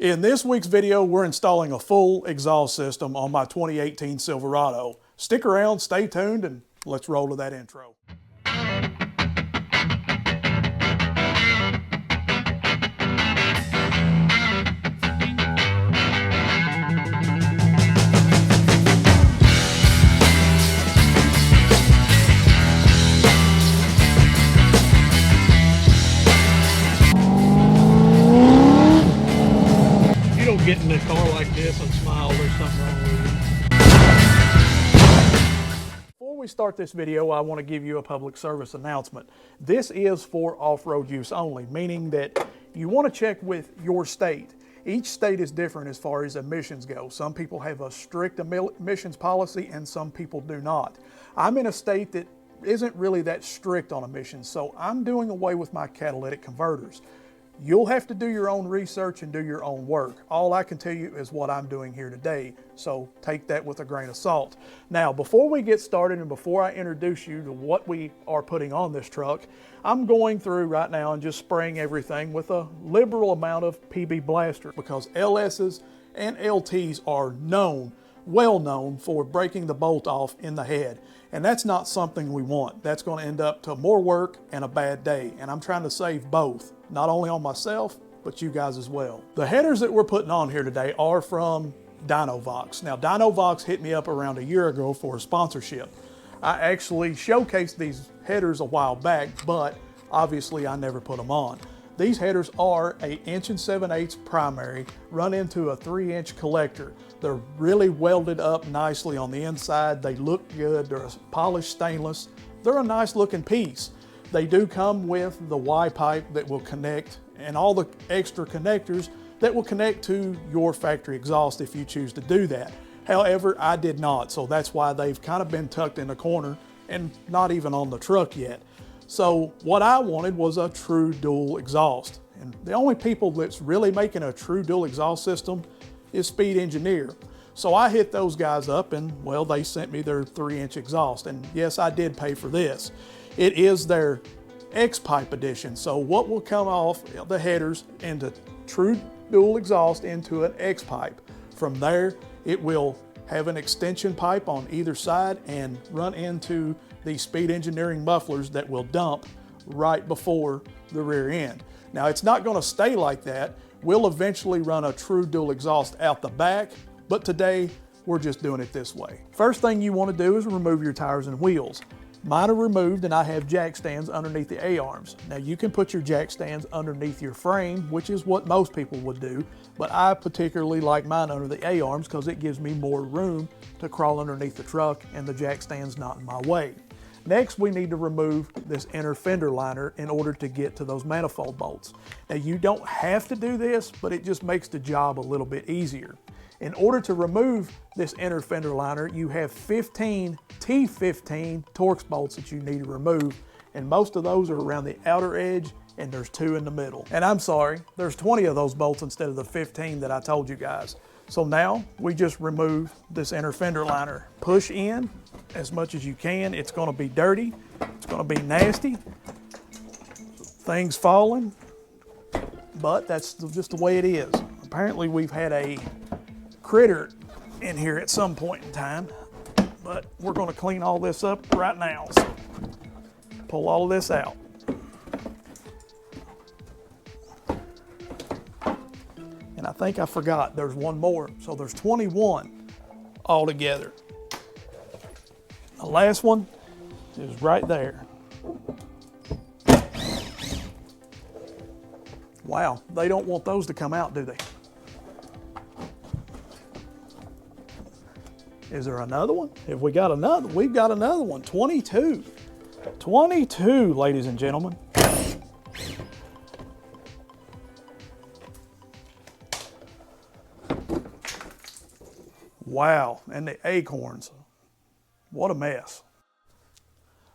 In this week's video, we're installing a full exhaust system on my 2018 Silverado. Stick around, stay tuned, and let's roll to that intro. Get in a car like this and smile, there's something wrong with you. Before we start this video, I want to give you a public service announcement. This is for off-road use only, meaning that you want to check with your state. Each state is different as far as emissions go. Some people have a strict emissions policy and some people do not. I'm in a state that isn't really that strict on emissions, so I'm doing away with my catalytic converters. You'll have to do your own research and do your own work. All I can tell you is what I'm doing here today, so take that with a grain of salt. Now, before we get started and before I introduce you to what we are putting on this truck, I'm going through right now and just spraying everything with a liberal amount of PB Blaster because LS's and LT's are well known for breaking the bolt off in the head. And that's not something we want. That's going to end up to more work and a bad day. And I'm trying to save both, not only on myself, but you guys as well. The headers that we're putting on here today are from DYNOVOX. Now, DYNOVOX hit me up around a year ago for a sponsorship. I actually showcased these headers a while back, but obviously I never put them on. These headers are an 1 7/8" primary run into a 3-inch collector. They're really welded up nicely on the inside. They look good. They're a polished stainless. They're a nice looking piece. They do come with the Y pipe that will connect and all the extra connectors that will connect to your factory exhaust if you choose to do that. However, I did not, so that's why they've kind of been tucked in the corner and not even on the truck yet. So what I wanted was a true dual exhaust. And the only people that's really making a true dual exhaust system is Speed Engineer. So I hit those guys up and, well, they sent me their 3-inch exhaust. And yes, I did pay for this. It is their xpipe edition. So what will come off the headers into true dual exhaust into an xpipe. From there, it will have an extension pipe on either side and run into the Speed Engineering mufflers that will dump right before the rear end. Now, it's not going to stay like that. We'll eventually run a true dual exhaust out the back, but today we're just doing it this way. First thing you want to do is remove your tires and wheels. Mine are removed and I have jack stands underneath the A-arms. Now, you can put your jack stands underneath your frame, which is what most people would do, but I particularly like mine under the A-arms because it gives me more room to crawl underneath the truck and the jack stand's not in my way. Next, we need to remove this inner fender liner in order to get to those manifold bolts. Now, you don't have to do this, but it just makes the job a little bit easier. In order to remove this inner fender liner, you have 15 T15 Torx bolts that you need to remove, and most of those are around the outer edge, and there's 2 in the middle. And I'm sorry, there's 20 of those bolts instead of the 15 that I told you guys. So now we just remove this inner fender liner. Push in as much as you can. It's going to be dirty. It's going to be nasty. Things falling, but that's just the way it is. Apparently we've had a critter in here at some point in time, but we're going to clean all this up right now. So pull all of this out. And I think I forgot, there's one more. So there's 21 altogether. The last one is right there. Wow, they don't want those to come out, do they? Is there another one? Have we got another? We've got another one, 22. 22, ladies and gentlemen. Wow, and the acorns. What a mess.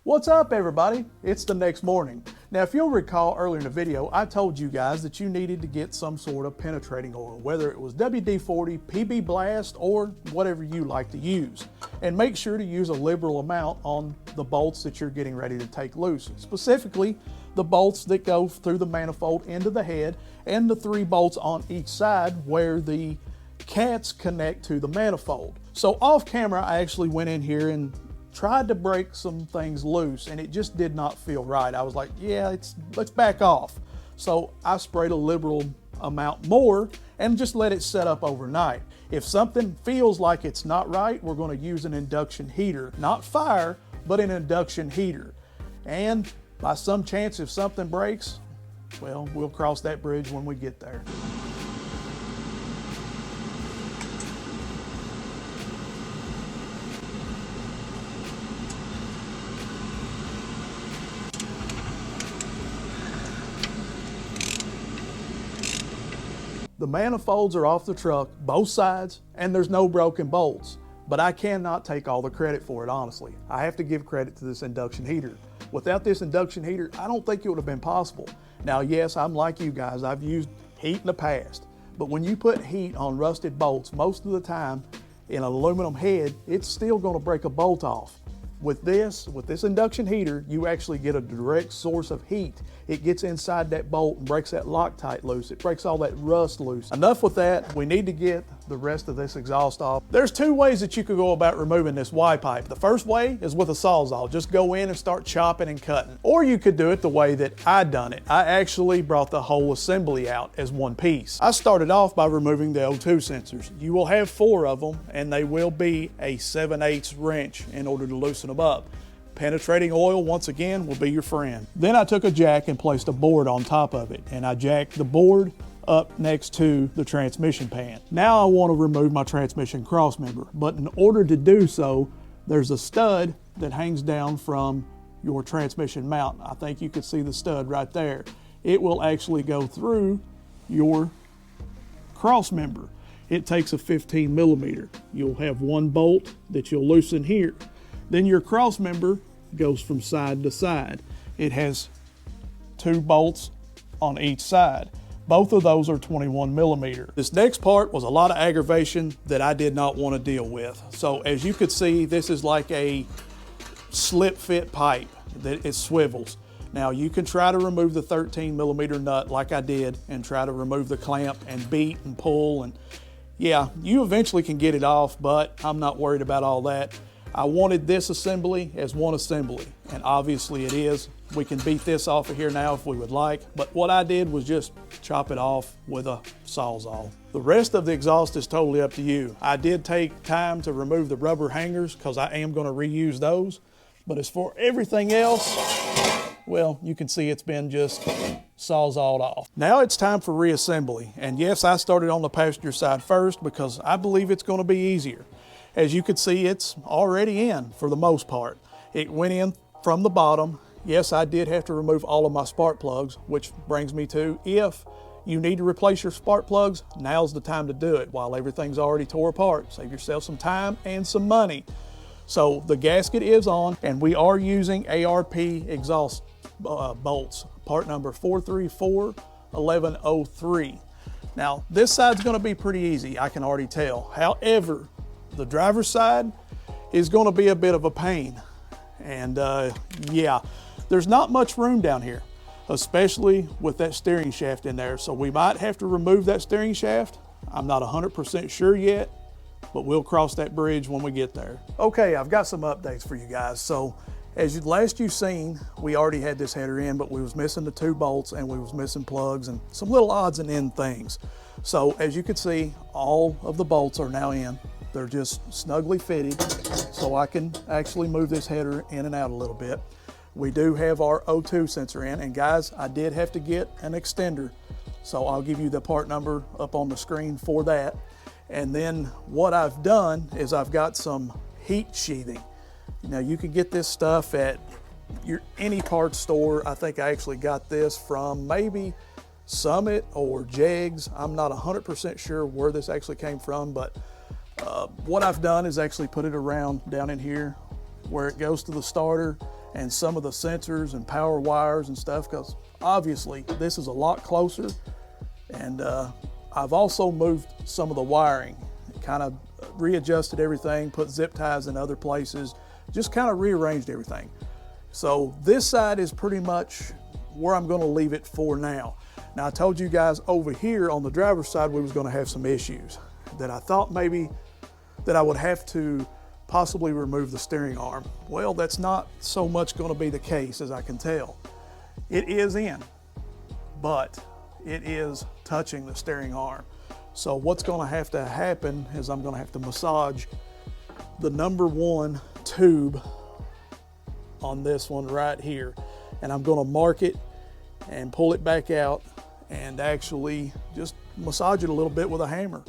What's up, everybody? It's the next morning. Now, if you'll recall earlier in the video, I told you guys that you needed to get some sort of penetrating oil, whether it was WD-40, PB Blast, or whatever you like to use. And make sure to use a liberal amount on the bolts that you're getting ready to take loose, specifically the bolts that go through the manifold into the head and the 3 bolts on each side where the cats connect to the manifold. So off camera, I actually went in here and tried to break some things loose, and it just did not feel right. I was like, yeah, let's back off. So I sprayed a liberal amount more and just let it set up overnight. If something feels like it's not right, we're going to use an induction heater, not fire, but an induction heater. And by some chance, if something breaks, well, we'll cross that bridge when we get there. The manifolds are off the truck, both sides, and there's no broken bolts. But I cannot take all the credit for it, honestly. I have to give credit to this induction heater. Without this induction heater, I don't think it would have been possible. Now, yes, I'm like you guys. I've used heat in the past. But when you put heat on rusted bolts, most of the time in an aluminum head, it's still going to break a bolt off. With this induction heater, you actually get a direct source of heat. It gets inside that bolt and breaks that Loctite loose. It breaks all that rust loose. Enough with that. We need to get the rest of this exhaust off. There's 2 ways that you could go about removing this Y pipe. The first way is with a Sawzall. Just go in and start chopping and cutting. Or you could do it the way that I done it. I actually brought the whole assembly out as one piece. I started off by removing the O2 sensors. You will have 4 of them, and they will be a 7/8 wrench in order to loosen them up. Penetrating oil, once again, will be your friend. Then I took a jack and placed a board on top of it, and I jacked the board up next to the transmission pan. Now I want to remove my transmission cross member, but in order to do so, there's a stud that hangs down from your transmission mount. I think you can see the stud right there. It will actually go through your cross member. It takes a 15 millimeter. You'll have 1 bolt that you'll loosen here. Then your cross member goes from side to side. It has 2 bolts on each side. Both of those are 21 millimeter. This next part was a lot of aggravation that I did not want to deal with. So as you could see, this is like a slip fit pipe that it swivels. Now you can try to remove the 13 millimeter nut like I did and try to remove the clamp and beat and pull, and yeah, you eventually can get it off, but I'm not worried about all that. I wanted this assembly as one assembly, and obviously it is. We can beat this off of here now if we would like, but what I did was just chop it off with a Sawzall. The rest of the exhaust is totally up to you. I did take time to remove the rubber hangers because I am going to reuse those, but as for everything else, well, you can see it's been just Sawzalled off. Now it's time for reassembly, and yes, I started on the passenger side first because I believe it's going to be easier. As you can see, it's already in for the most part. It went in from the bottom. Yes, I did have to remove all of my spark plugs, which brings me to, if you need to replace your spark plugs, now's the time to do it while everything's already tore apart. Save yourself some time and some money. So the gasket is on, and we are using ARP exhaust bolts, part number 4341103. Now, this side's gonna be pretty easy, I can already tell. However, the driver's side is going to be a bit of a pain. And yeah, there's not much room down here, especially with that steering shaft in there. So we might have to remove that steering shaft. I'm not 100% sure yet, but we'll cross that bridge when we get there. Okay, I've got some updates for you guys. So as last you've seen, we already had this header in, but we was missing the 2 bolts and we was missing plugs and some little odds and end things. So as you can see, all of the bolts are now in. They're just snugly fitted, so I can actually move this header in and out a little bit. We do have our O2 sensor in, and guys, I did have to get an extender, so I'll give you the part number up on the screen for that. And then what I've done is I've got some heat sheathing. Now you can get this stuff at any parts store. I think I actually got this from maybe Summit or Jegs. I'm not 100% sure where this actually came from, but what I've done is actually put it around down in here where it goes to the starter and some of the sensors and power wires and stuff, because obviously this is a lot closer. And I've also moved some of the wiring, kind of readjusted everything, put zip ties in other places, just kind of rearranged everything. So this side is pretty much where I'm gonna leave it for now. Now I told you guys over here on the driver's side we was gonna have some issues, that I thought maybe that I would have to possibly remove the steering arm. Well, that's not so much gonna be the case as I can tell. It is in, but it is touching the steering arm. So what's gonna have to happen is I'm gonna have to massage the number 1 tube on this one right here. And I'm gonna mark it and pull it back out and actually just massage it a little bit with a hammer.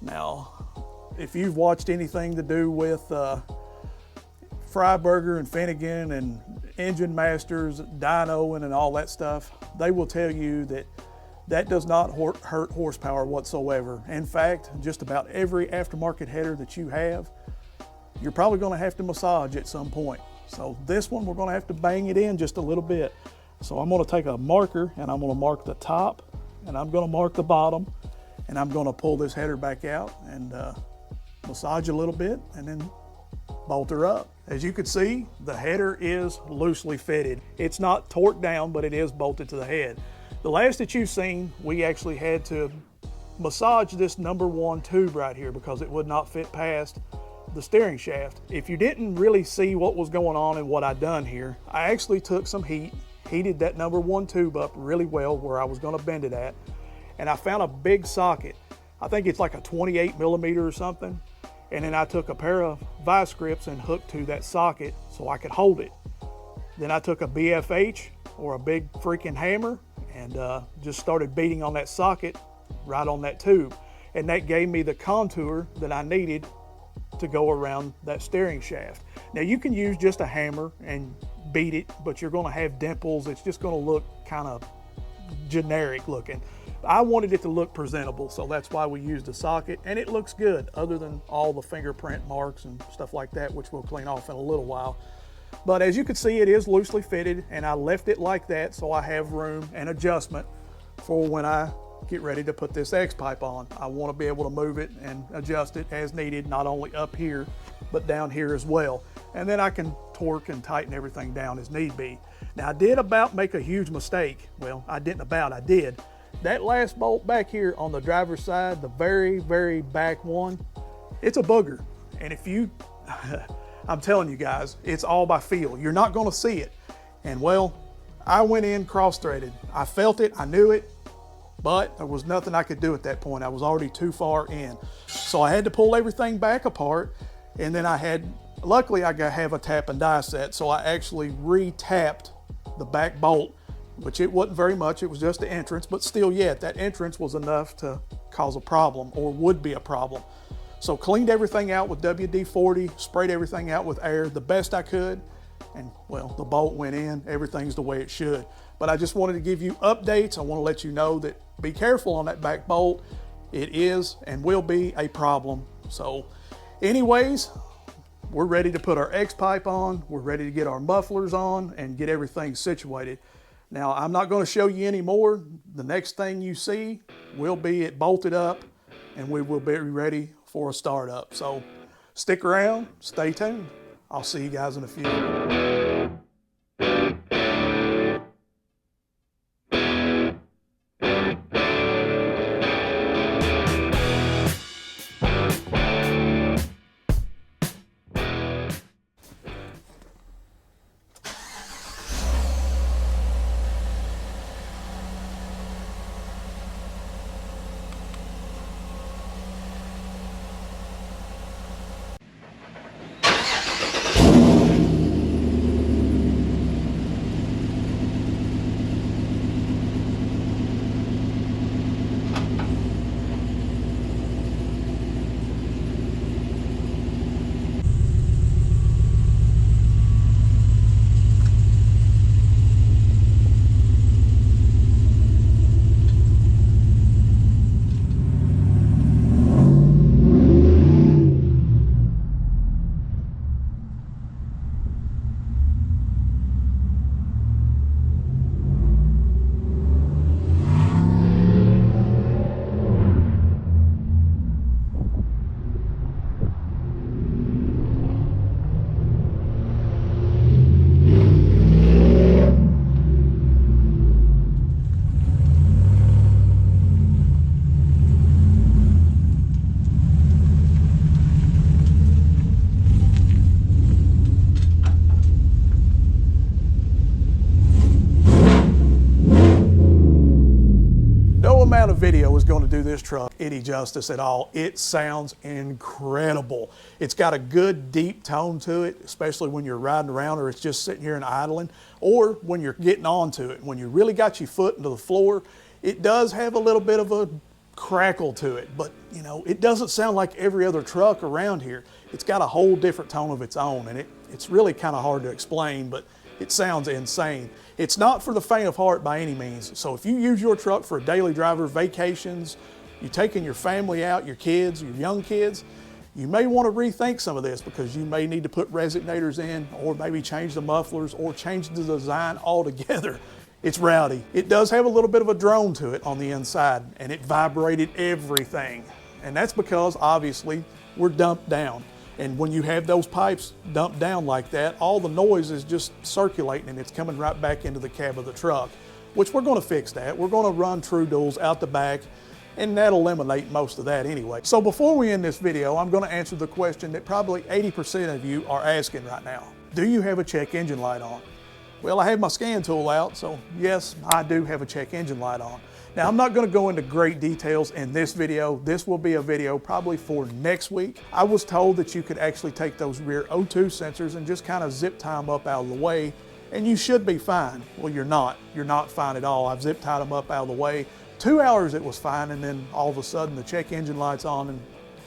Now, if you've watched anything to do with Freiberger and Finnegan and Engine Masters, dynoing and all that stuff, they will tell you that that does not hurt horsepower whatsoever. In fact, just about every aftermarket header that you have, you're probably gonna have to massage at some point. So this one, we're gonna have to bang it in just a little bit. So I'm gonna take a marker and I'm gonna mark the top and I'm gonna mark the bottom and I'm gonna pull this header back out and massage a little bit and then bolt her up. As you can see, the header is loosely fitted. It's not torqued down, but it is bolted to the head. The last that you've seen, we actually had to massage this number 1 tube right here because it would not fit past the steering shaft. If you didn't really see what was going on and what I done here, I actually took some heat, heated that number 1 tube up really well where I was gonna bend it at, and I found a big socket. I think it's like a 28 millimeter or something. And then I took a pair of vice grips and hooked to that socket so I could hold it. Then I took a BFH or a big freaking hammer and just started beating on that socket right on that tube. And that gave me the contour that I needed to go around that steering shaft. Now you can use just a hammer and beat it, but you're gonna have dimples. It's just gonna look kind of generic looking. I wanted it to look presentable, so that's why we used a socket, and it looks good other than all the fingerprint marks and stuff like that, which we'll clean off in a little while. But as you can see, it is loosely fitted, and I left it like that so I have room and adjustment for when I get ready to put this X-pipe on. I want to be able to move it and adjust it as needed, not only up here, but down here as well. And then I can torque and tighten everything down as need be. Now I did about make a huge mistake. Well, I did. That last bolt back here on the driver's side, the very, very back one, it's a booger. And if you, I'm telling you guys, it's all by feel. You're not gonna see it. And well, I went in cross-threaded. I felt it, I knew it, but there was nothing I could do at that point. I was already too far in. So I had to pull everything back apart, and then luckily I have a tap and die set, so I actually re-tapped the back bolt, which it wasn't very much, it was just the entrance, but still yet, that entrance was enough to cause a problem, or would be a problem. So cleaned everything out with WD-40, sprayed everything out with air the best I could, and well, the bolt went in, everything's the way it should. But I just wanted to give you updates. I want to let you know that be careful on that back bolt. It is and will be a problem. So anyways, we're ready to put our X-pipe on, we're ready to get our mufflers on and get everything situated. Now, I'm not going to show you any more. The next thing you see will be it bolted up and we will be ready for a startup. So stick around, stay tuned. I'll see you guys in a few. going to do this truck any justice at all. It sounds incredible. It's got a good deep tone to it, especially when you're riding around or it's just sitting here and idling, or when you're getting onto it. When you really got your foot into the floor, it does have a little bit of a crackle to it, but you know, it doesn't sound like every other truck around here. It's got a whole different tone of its own, and it's really kind of hard to explain, but it sounds insane. It's not for the faint of heart by any means. So if you use your truck for a daily driver, vacations, you're taking your family out, your kids, your young kids, you may want to rethink some of this, because you may need to put resignators in, or maybe change the mufflers, or change the design altogether. It's rowdy. It does have a little bit of a drone to it on the inside, and it vibrated everything. And that's because obviously we're dumped down. And when you have those pipes dumped down like that, all the noise is just circulating and it's coming right back into the cab of the truck, which we're going to fix that. We're going to run True Duals out the back, and that'll eliminate most of that anyway. So before we end this video, I'm going to answer the question that probably 80% of you are asking right now. Do you have a check engine light on? Well, I have my scan tool out, so yes, I do have a check engine light on. Now, I'm not going to go into great details in this video. This will be a video probably for next week. I was told that you could actually take those rear O2 sensors and just kind of zip tie them up out of the way, and you should be fine. Well, you're not. You're not fine at all. I've zip tied them up out of the way. 2 hours it was fine, and then all of a sudden the check engine light's on and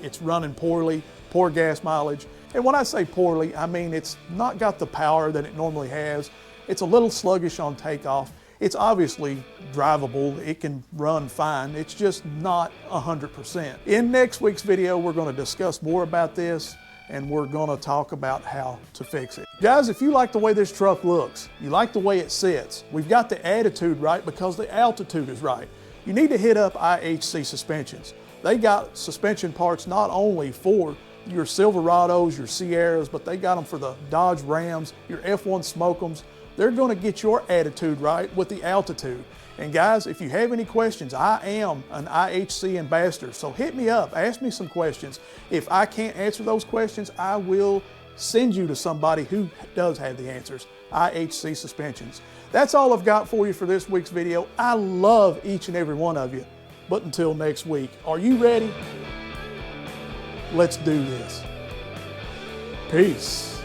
it's running poorly, poor gas mileage. And when I say poorly, I mean it's not got the power that it normally has. It's a little sluggish on takeoff. It's obviously drivable. It can run fine. It's just not 100%. In next week's video, we're going to discuss more about this, and we're going to talk about how to fix it. Guys, if you like the way this truck looks, you like the way it sits, we've got the attitude right because the altitude is right. You need to hit up IHC Suspensions. They got suspension parts not only for your Silverados, your Sierras, but they got them for the Dodge Rams, your F1 Smoke'ems. They're going to get your attitude right with the altitude. And guys, if you have any questions, I am an IHC ambassador, so hit me up, ask me some questions. If I can't answer those questions, I will send you to somebody who does have the answers. IHC Suspensions. That's all I've got for you for this week's video. I love each and every one of you. But until next week, are you ready? Let's do this. Peace.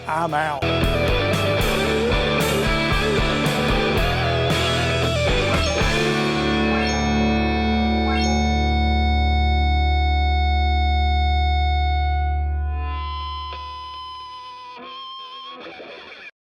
I'm out.